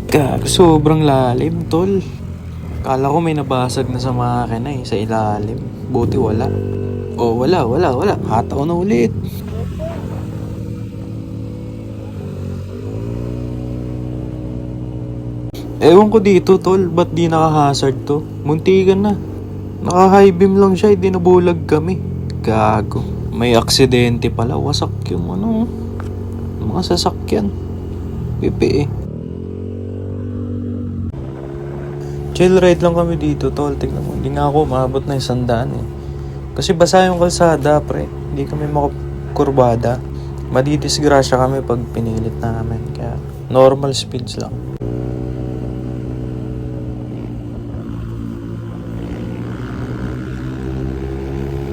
Gago, sobrang lalim, tol. Kala ko may nabasag na sa makina sa ilalim. Buti wala. Oh, wala. Hataw na ulit. Ewan ko dito, tol. Ba't di naka-hazard to? Muntikan na. Naka-high beam lang siya, di nabulag kami. Gago. May aksidente pala. Wasak yung mga sasakyan. Pipi eh. Chill ride lang kami dito, tol. Tingnan mo, hindi nga ako maabot na 100 eh. Kasi basa yung kalsada, pre. Hindi kami makakurbada. Madidisgrasya kami pag pinilit namin. Kaya normal speeds lang.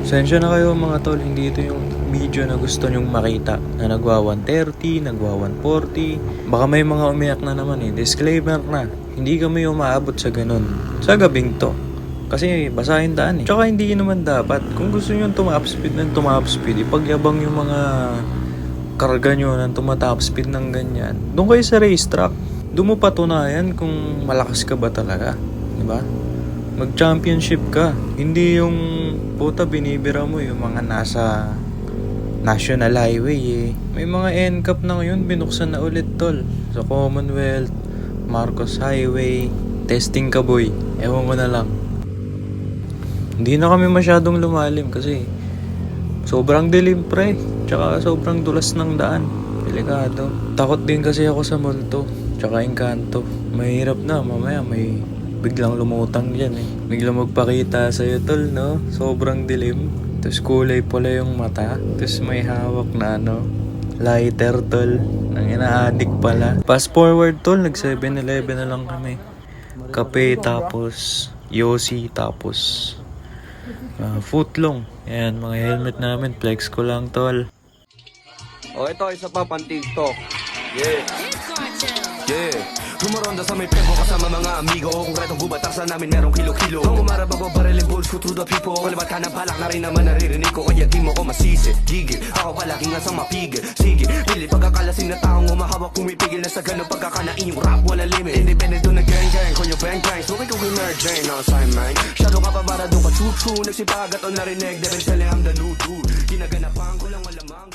Sensya na kayo mga tol, hindi ito yung video na gusto nyong makita. Na nagwa 130, nagwa 140. Baka may mga umiyak na naman eh. Disclaimer na. Hindi kami umaabot sa ganun. Sa gabing to. Kasi basahin daan eh. Tsaka hindi naman dapat. Kung gusto nyo tumap speed ng tumap speed, ipagyabang yung mga karga nyo ng tumatap speed ng ganyan. Doon kayo sa racetrack. Doon mo patunayan kung malakas ka ba talaga. Diba? Mag-championship ka. Hindi yung puta binibira mo yung mga nasa National Highway eh. May mga NCAP na ngayon binuksan na ulit tol. Sa Commonwealth, Marcos Highway, testing ka boy. Ewan ko na lang. Hindi na kami masyadong lumalim kasi sobrang dilim pre. Tsaka sobrang dulas ng daan. Delikado. Takot din kasi ako sa multo. Tsaka Encanto. Mahirap na mamaya may biglang lumutang dyan eh. Biglang magpakita sa'yo tol no. Sobrang dilim. Tapos kulay pula yung mata. Tapos may hawak na lighter tol. Nang ina-addict pala. Fast forward tol, nag 7-Eleven na lang kami. Kape tapos Yossi tapos footlong. Ayan, mga helmet namin. Flex ko lang tol. O ito, isa pa pang TikTok. Yeah. Rumaronda sa may pego kasama mga amigo. Konkretong gubataksan namin merong kilo-kilo. Ang umarap ako barilin bulls ko through the people. Kalibat ka ng balak na rin naman naririnig ko. Kaya di mo ko masisi, gigil. Ako palagi nga sang mapigil. Sige, pili pagkakalasin na taong umahawak. Pumipigil na sa ganun pagkakanain yung rap wala limit. Independent doon na gang-gang. Kung yung bang-bang, so ikaw winner-jane. No sign man, shadow ka pa para doon ka true-true. Nagsipagat o narinig, they've been telling I'm the new dude. Ginaganapan ko lang malamang.